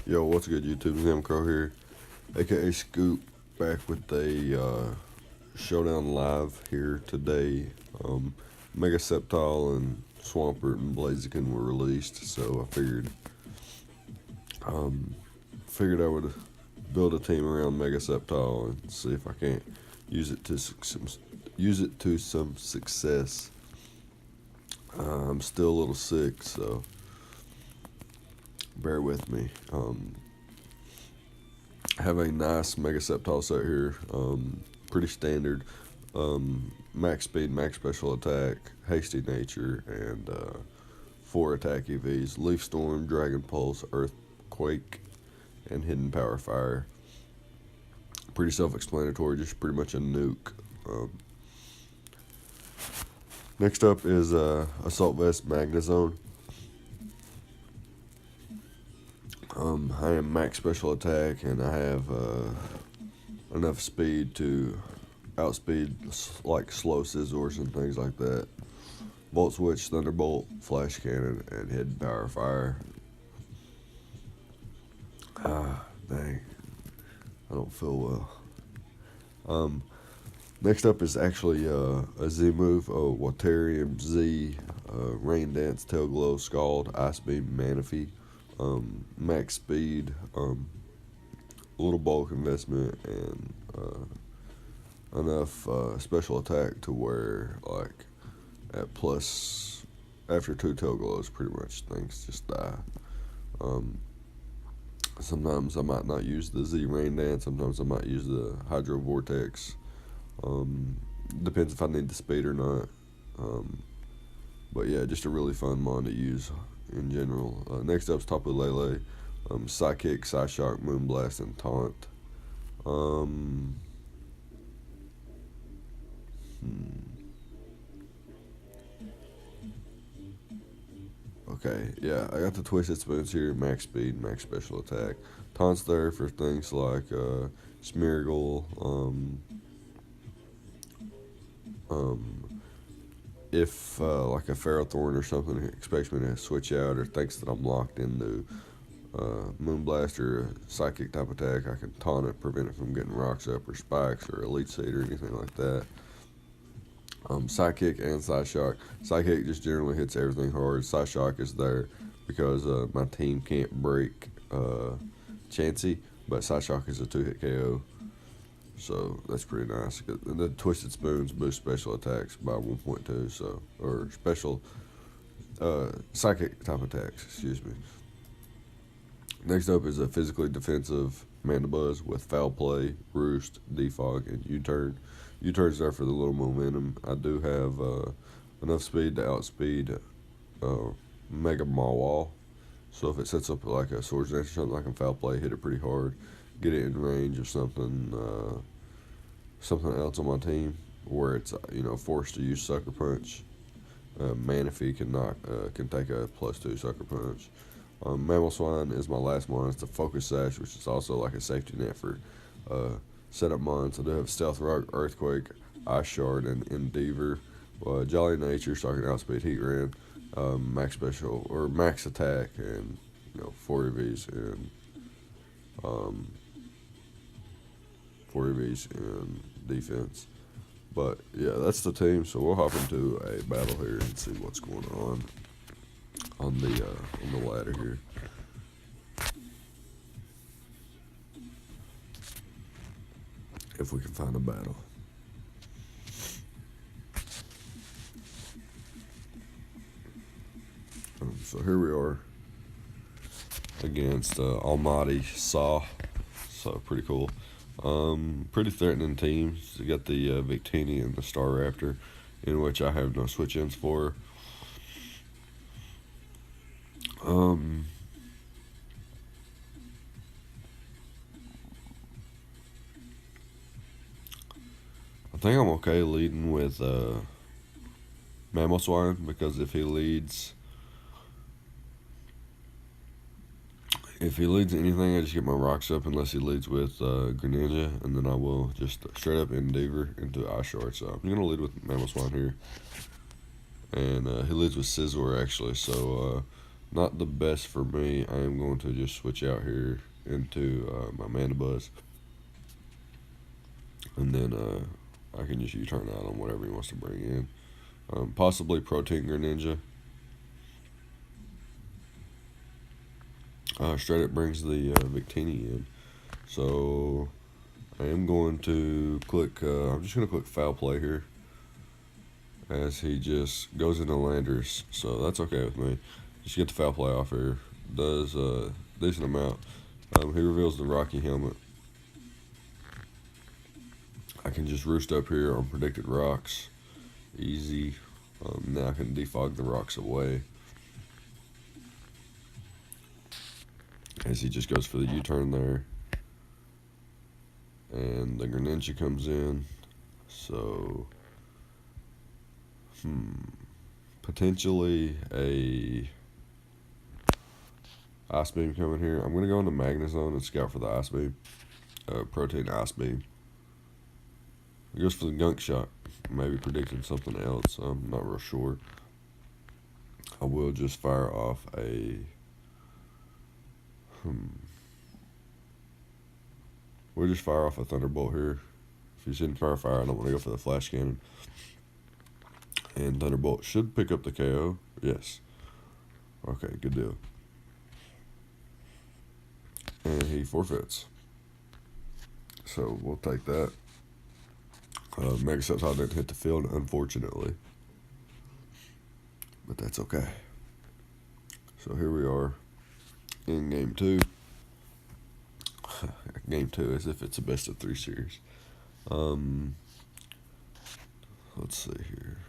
Yo, what's good, YouTube? Sam Crow here, aka Scoop, back with a Showdown live here today. Mega Sceptile and Swampert and Blaziken were released, so um, figured I would build a team around Mega Sceptile and see if I can't use it to some success. I'm still a little sick, so bear with me. I have a nice Mega Sceptile set here, pretty standard. Max speed, max special attack, hasty nature, and 4 attack EVs: Leaf Storm, Dragon Pulse, Earthquake, and Hidden Power Fire. Pretty self-explanatory, just pretty much a nuke. Next up is Assault Vest Magnezone. I am max special attack, and I have enough speed to outspeed like slow scissors and things like that. Volt Switch, Thunderbolt, Flash Cannon, and Hidden Power Fire. Dang, I don't feel well. Next up is actually a Z move, Waterium Z, Rain Dance, Tail Glow, Scald, Ice Beam, Manaphy. Max speed, a little bulk investment, and enough special attack to where, like, at plus, after 2 tail glows, pretty much things just die. Sometimes I might not use the Z Rain Dance, sometimes I might use the Hydro Vortex. Depends if I need the speed or not. But yeah, just a really fun mon to use in general. Next up's Tapu Lele, Psychic, Psyshock, Moonblast, and Taunt. Okay, yeah, I got the Twisted Spoons here, max speed, max special attack. Taunt's there for things like Smeargle, if like a Ferrothorn or something expects me to switch out or thinks that I'm locked into Moonblast or a Psychic type attack, I can taunt it, prevent it from getting rocks up or spikes or Elite Seed or anything like that. Psychic and Psyshock. Psychic just generally hits everything hard. Psyshock is there because my team can't break Chansey, but Psyshock is a 2-hit KO. So that's pretty nice. And the Twisted Spoons boost special attacks by 1.2, so, or special psychic type attacks, excuse me. Next up is a physically defensive Mandibuzz with Foul Play, Roost, Defog, and U-Turn. U-Turn's there for the little momentum. I do have enough speed to outspeed Mega Mawile. So if it sets up like a Swords Dance or something, I can Foul Play, hit it pretty hard, get it in range of something else on my team where it's forced to use Sucker Punch. Manaphy can take a +2 Sucker Punch. Mamoswine is my last one. It's a Focus Sash, which is also like a safety net for setup mons. I do have Stealth Rock, Earthquake, Ice Shard, and Endeavor. Jolly Nature, so I can outspeed Heatran. Max special or max attack, and 4 EVs and 4 EVs and defense. But yeah, that's the team. So we'll hop into a battle here and see what's going on the ladder here. If we can find a battle. So here we are against Almighty Saw. So pretty cool. Pretty threatening teams. You got the Victini and the Star Raptor, in which I have no switch ins for. I think I'm okay leading with Mamoswine, because if he leads anything, I just get my rocks up, unless he leads with Greninja, and then I will just straight up Endeavor into Ice Shard. So I'm going to lead with Mamoswine here. And he leads with Scizor, actually, so not the best for me. I am going to just switch out here into my Mana Buzz. And then I can just U-turn out on whatever he wants to bring in. Possibly Protein Greninja. Straight up brings the Victini in. So I am going to click, I'm just going to click Foul Play here. As he just goes into Landers. So that's okay with me. Just get the Foul Play off here. Does a decent amount. He reveals the Rocky Helmet. I can just roost up here on Predicted Rocks. Easy. Now I can defog the rocks away. As he just goes for the U-turn there. And the Greninja comes in. So, potentially a Ice Beam coming here. I'm going to go into Magnezone and scout for the Ice Beam. Protein Ice Beam. He goes for the Gunk Shot. Maybe predicting something else. I'm not real sure. I will just fire off a... We'll just fire off a Thunderbolt here. If he's in fire, I don't want to go for the Flash Cannon. And Thunderbolt should pick up the KO. Yes. Okay, good deal. And he forfeits. So we'll take that. Mega Sceptile didn't hit the field, unfortunately. But that's okay. So here we are in Game 2. Game 2 as if it's a best of 3 series. Let's see here.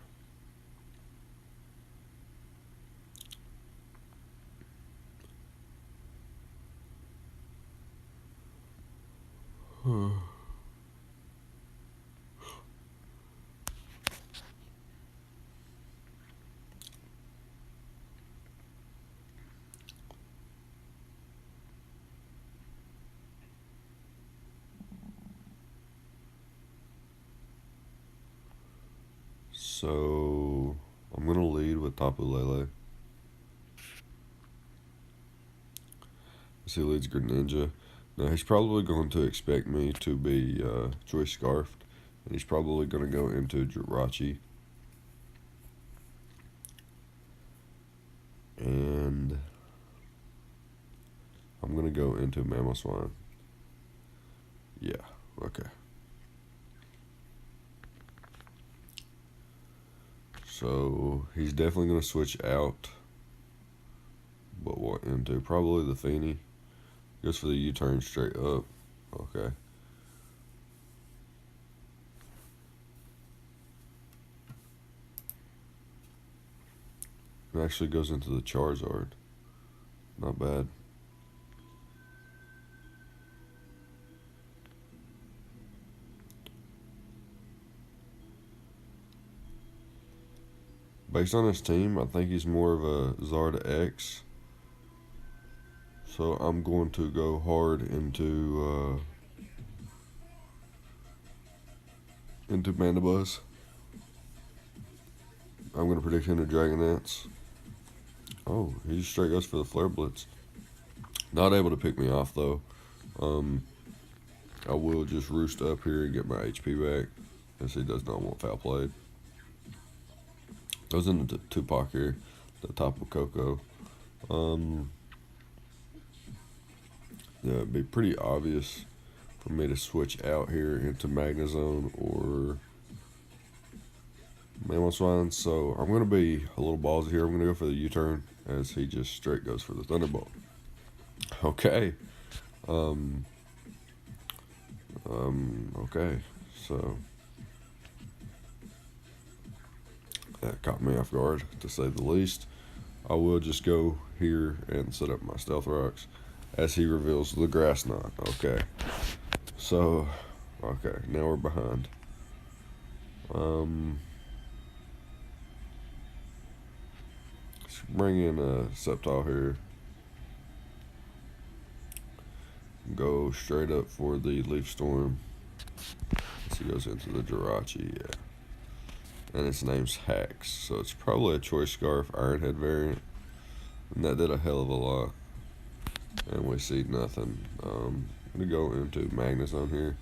So I'm gonna lead with Tapu Lele. As he leads Greninja. Now he's probably going to expect me to be Choice Scarfed, and he's probably going to go into Jirachi. And I'm going to go into Mamoswine. Yeah, okay. So he's definitely going to switch out. But what into? Probably the Feeny. Goes for the U-turn straight up. Okay. It actually goes into the Charizard. Not bad. Based on his team, I think he's more of a Zarda X. So I'm going to go hard into Mana Buzz. I'm going to predict him to Dragonance. Oh, he just straight goes for the Flare Blitz. Not able to pick me off though. I will just roost up here and get my HP back, as he does not want foul played. Goes into Tupac here, the top of Coco. Yeah, it'd be pretty obvious for me to switch out here into Magnezone or Mamoswine. So I'm going to be a little ballsy here. I'm going to go for the U-turn as he just straight goes for the Thunderbolt. Okay. Okay. So that caught me off guard, to say the least. I will just go here and set up my Stealth Rocks as he reveals the Grass Knot. Okay. So, okay, now we're behind. Let's bring in a Sceptile here. Go straight up for the Leaf Storm. As he goes into the Jirachi, yeah. And its name's Hacks, so it's probably a Choice Scarf Iron Head variant. And that did a hell of a lot. And we see nothing. I'm going to go into Magnus on here.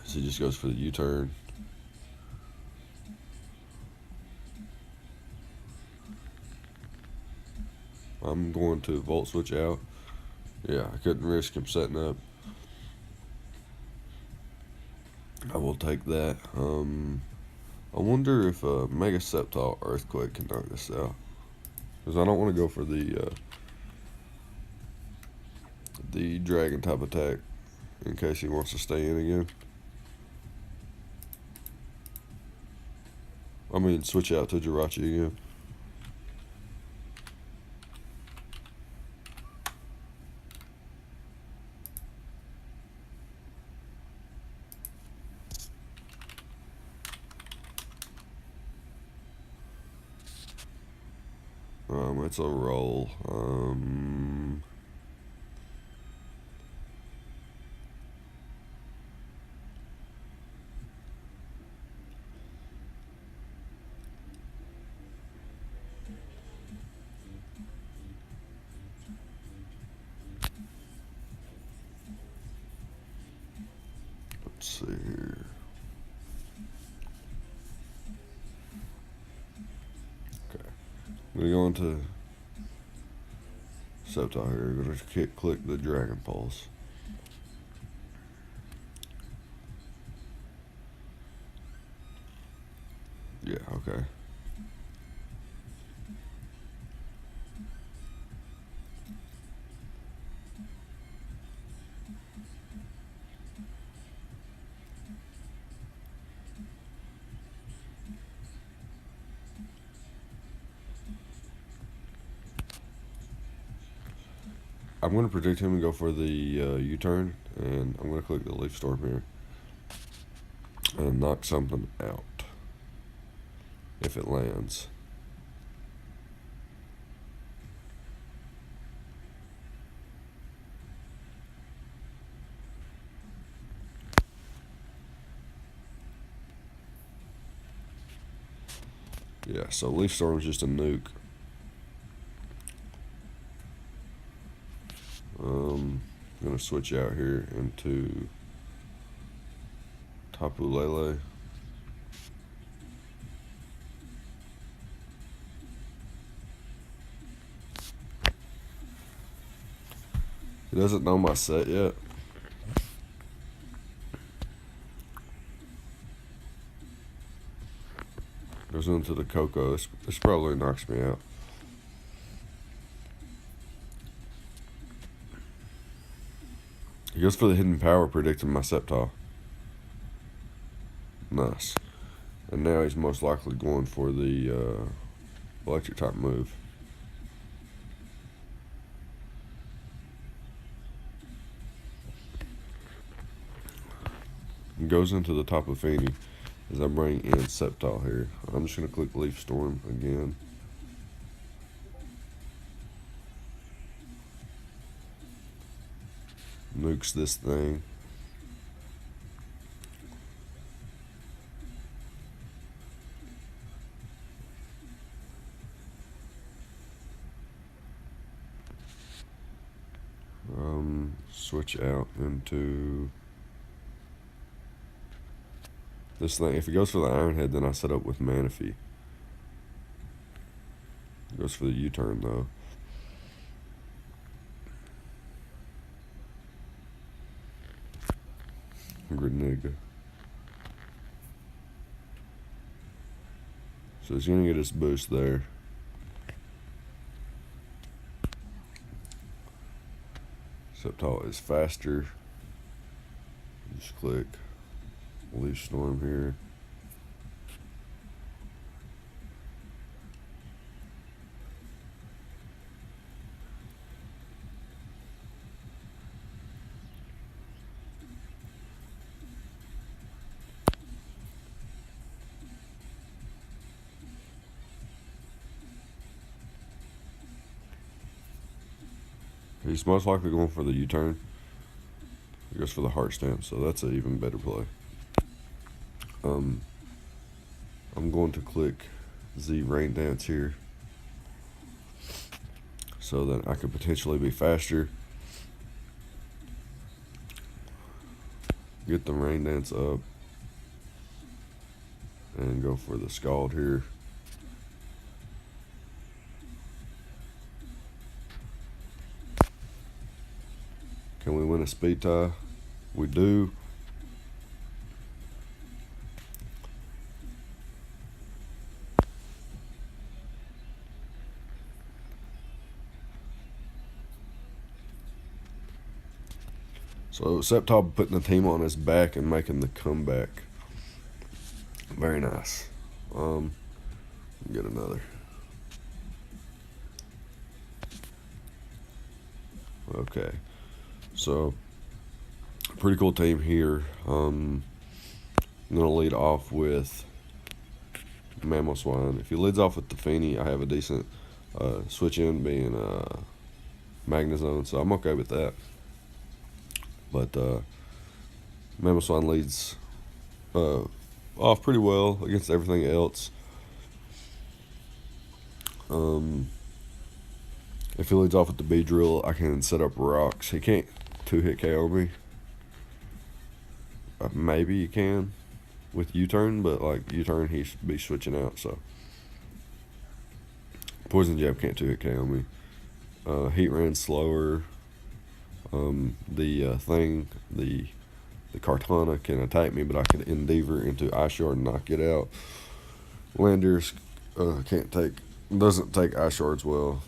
So he just goes for the U-turn. I'm going to volt switch out. Yeah, I couldn't risk him setting up. I will take that. I wonder if Mega Sceptile Earthquake can knock this out. Because I don't want to go for the dragon type attack in case he wants to stay in again. I mean, switch out to Jirachi again. It's a roll. Let's see here. Okay. I'm gonna go into Sceptile here. I'm gonna click the Dragon Pulse. Yeah, okay. I'm going to predict him and go for the U-turn, and I'm going to click the Leaf Storm here and knock something out if it lands. Yeah, so Leaf Storm is just a nuke. I'm going to switch out here into Tapu Lele. He doesn't know my set yet. Goes into the Coco. This probably knocks me out. He goes for the hidden power, predicting my Sceptile. Nice. And now he's most likely going for the electric type move. He goes into the Tapu Fini as I bring in Sceptile here. I'm just going to click Leaf Storm again. Nukes this thing. Switch out into this thing. If he goes for the Iron Head, then I set up with Manaphy. Goes for the U-turn though. Greninja. So he's gonna get his boost there. Sceptile is faster. Just click Leaf Storm here. He's most likely going for the U-turn. He goes for the Heart Stamp, so that's an even better play. I'm going to click Z rain dance here, so that I could potentially be faster. Get the rain dance up and go for the scald here. Can we win a speed tie? We do. So Sceptile putting the team on his back and making the comeback. Very nice. Get another. Okay. So pretty cool team here. I'm gonna lead off with Mammal Swine. If he leads off with the Feeny, I have a decent switch in being Magnezone, so I'm okay with that. But Mammal Swine leads off pretty well against everything else. If he leads off with the Beedrill, I can set up rocks. He can't 2-hit KO me. Maybe he can with U-turn, but like U-turn, he should be switching out. So Poison Jab can't 2-hit KO me. Heat ran slower. The Kartana can attack me, but I can Endeavor into Ice Shard and knock it out. Landers doesn't take Ice Shards well.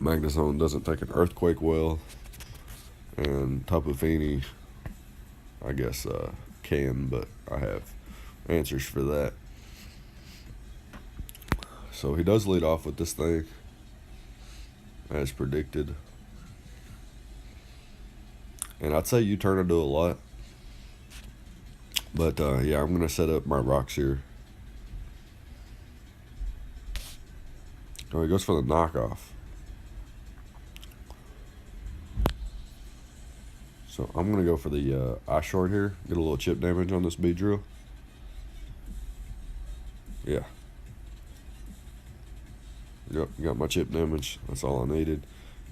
Magnezone doesn't take an Earthquake well, and Tapu Fini, I guess, can, but I have answers for that. So he does lead off with this thing, as predicted. And I'd say U-turn will do a lot. But, yeah, I'm going to set up my rocks here. Oh, he goes for the knockoff. So I'm going to go for the Ice Shard here. Get a little chip damage on this Beedrill. Yeah. Yep, got my chip damage. That's all I needed.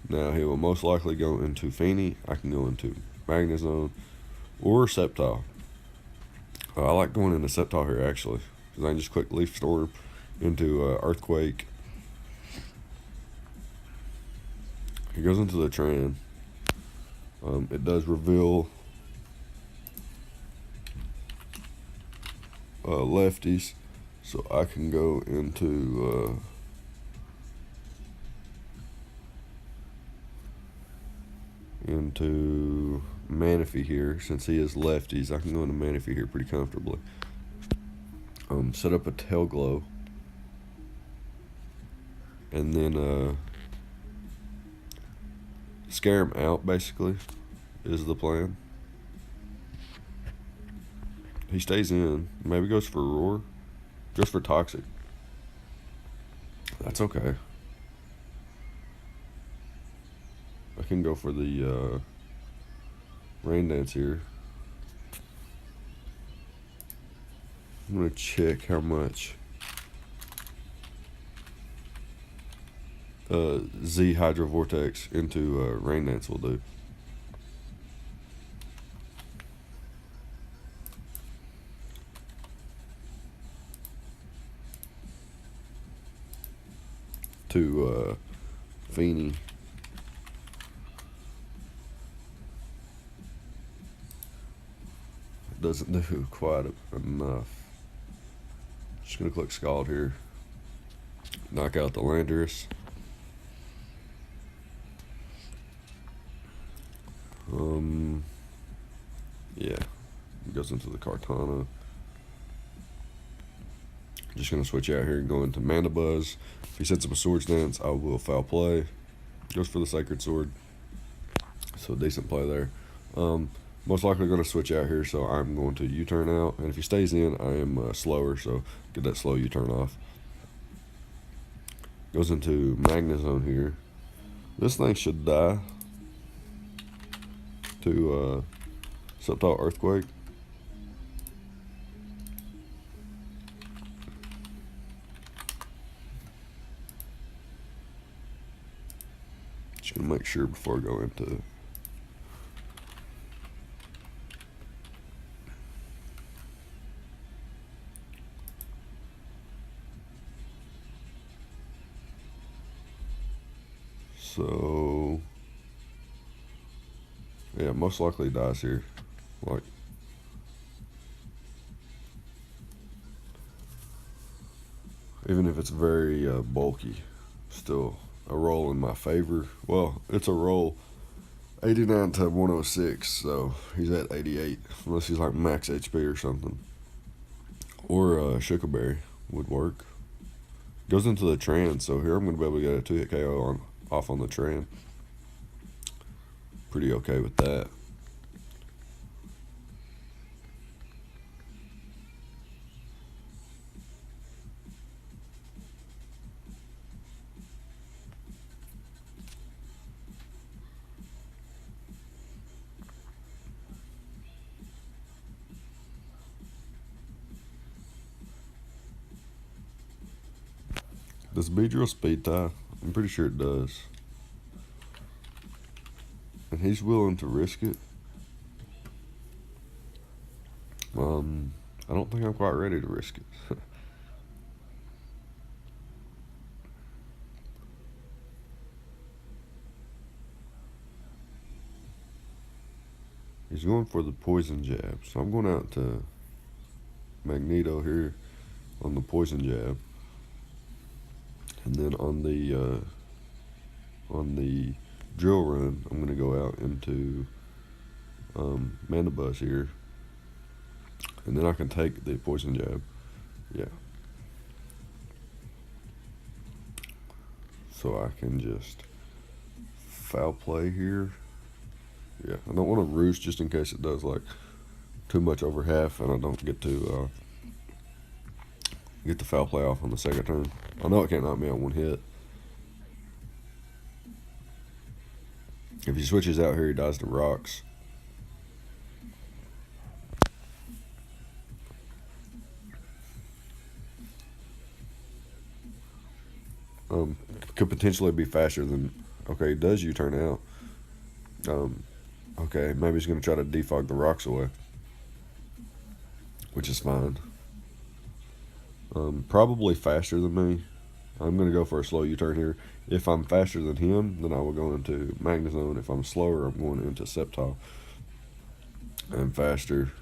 Now he will most likely go into Feeny. I can go into Magnezone or Sceptile. I like going into Sceptile here actually, because I can just quick Leaf Storm into Earthquake. He goes into the Tran. It does reveal lefties, so I can go into Manaphy here. Since he is lefties, I can go into Manaphy here pretty comfortably. Set up a Tail Glow, and then scare him out, basically, is the plan. He stays in. Maybe goes for Roar. Goes for Toxic. That's okay. I can go for the Rain Dance here. I'm going to check how much Z Hydro Vortex into Rain Dance will do. To Feeny. It doesn't do quite enough. Just gonna click Scald here. Knock out the Landorus. Yeah, goes into the Kartana. Just gonna switch out here and go into Mandibuzz. If he sets up a Swords Dance, I will Foul Play. Goes for the Sacred Sword. So decent play there. Most likely gonna switch out here, so I'm going to U-turn out. And if he stays in, I am slower, so get that slow U-turn off. Goes into Magnezone here. This thing should die to Sceptile Earthquake. Just gonna make sure before I go into. So yeah, most likely dies here. Like, even if it's very bulky, still a roll in my favor. Well, it's a roll 89 to 106, so he's at 88, unless he's like max HP or something. Or Shuckleberry would work. Goes into the Tran, so here I'm going to be able to get a 2-hit KO off on the Tran. Pretty okay with that. Does Beedrill speed tie? I'm pretty sure it does. And he's willing to risk it. I don't think I'm quite ready to risk it. He's going for the poison jab, so I'm going out to Magneto here on the poison jab. And then on the drill run, I'm gonna go out into Mandibuzz here, and then I can take the poison jab. Yeah. So I can just foul play here. Yeah, I don't want to roost just in case it does like too much over half, and I don't get to get the foul play off on the second turn. I know it can't knock me out one hit. If he switches out here, he dies to rocks. Could potentially be faster than. Okay, he does U-turn out. Okay, maybe he's going to try to defog the rocks away, which is fine. Probably faster than me. I'm going to go for a slow U-turn here. If I'm faster than him, then I will go into Magnezone. If I'm slower, I'm going into Sceptile. I'm faster.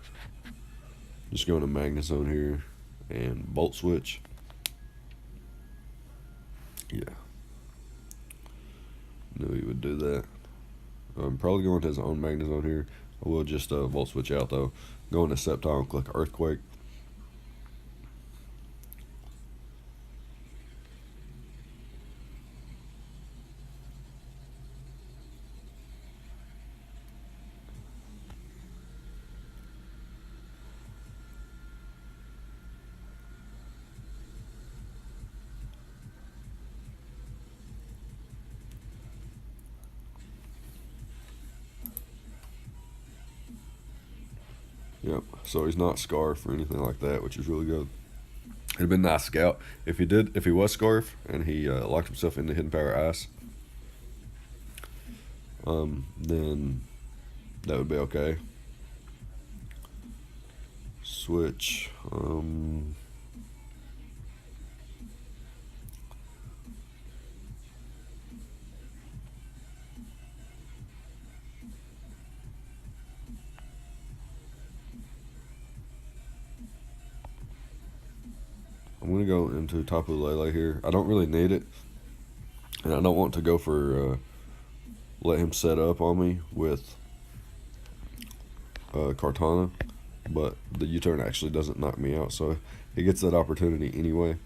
Just going to Magnezone here and Volt Switch. Yeah. Knew he would do that. I'm probably going to his own Magnezone here. I will just Volt Switch out though. Go into Sceptile and click Earthquake. Yep. So he's not Scarf or anything like that, which is really good. It'd have been nice scout if he was Scarf and he locked himself into Hidden Power Ice. Then that would be okay. Switch. I'm going to go into Tapu Lele here. I don't really need it. And I don't want to go for let him set up on me with Kartana. But the U-turn actually doesn't knock me out. So he gets that opportunity anyway.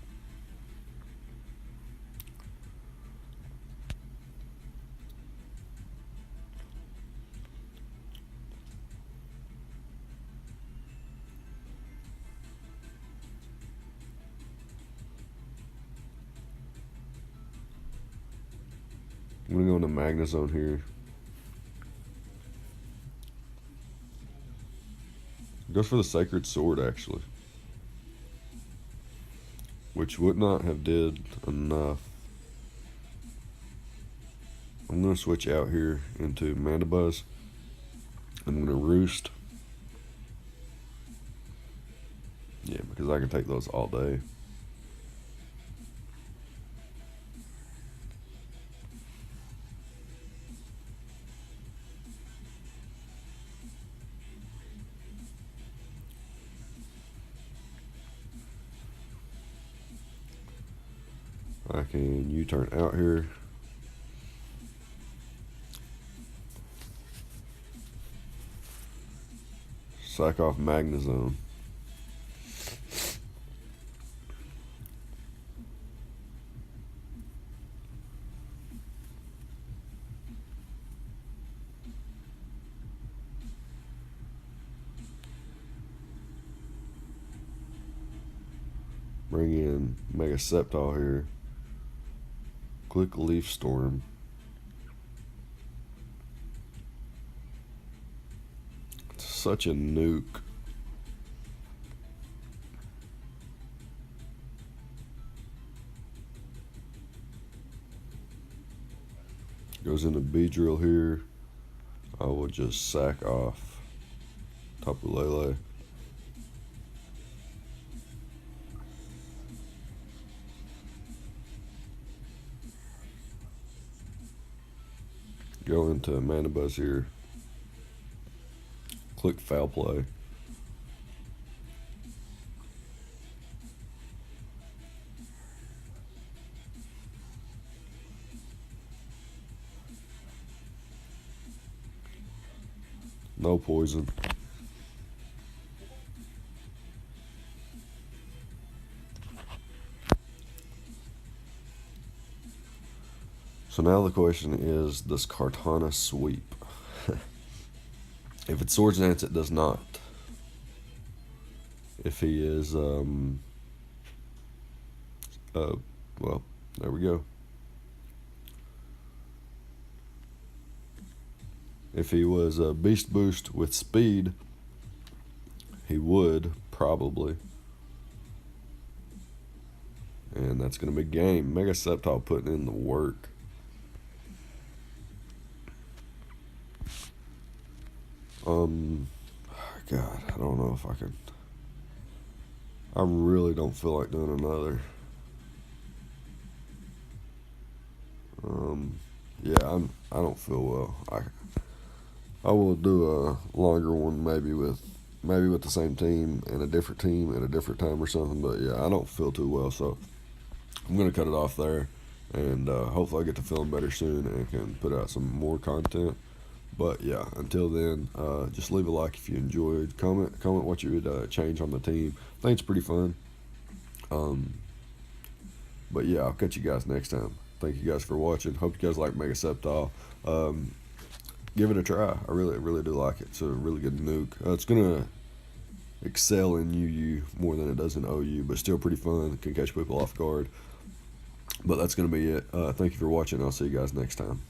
I'm going to go into Magnezone here. Goes for the Sacred Sword, actually. Which would not have did enough. I'm I'm going to switch out here into Mandibuzz. I'm going to Roost. Yeah, because I can take those all day. I can U-turn out here. Sack off Magnezone. Bring in Mega Sceptile here. Click Leaf Storm. It's such a nuke. Goes into Beedrill here. I will just sack off Tapu Lele. Go into Mandibuzz here. Click Foul Play. No poison. So now the question is, does Kartana sweep? If it's Swords Dance, it does not. If he is, well, there we go. If he was a Beast Boost with speed, he would, probably. And that's going to be game. Mega Sceptile putting in the work. God, I don't know if I can. I really don't feel like doing another. Yeah, I don't feel well. I will do a longer one, maybe with the same team and a different team at a different time or something. But yeah, I don't feel too well, so I'm gonna cut it off there, and hopefully I get to feeling better soon and can put out some more content. But yeah, until then, just leave a like if you enjoyed. Comment what you would change on the team. I think it's pretty fun. But yeah, I'll catch you guys next time. Thank you guys for watching. Hope you guys like Mega Sceptile. Give it a try. I really do like it. It's a really good nuke. It's gonna excel in UU more than it does in OU, but still pretty fun. Can catch people off guard. But that's gonna be it. Thank you for watching. I'll see you guys next time.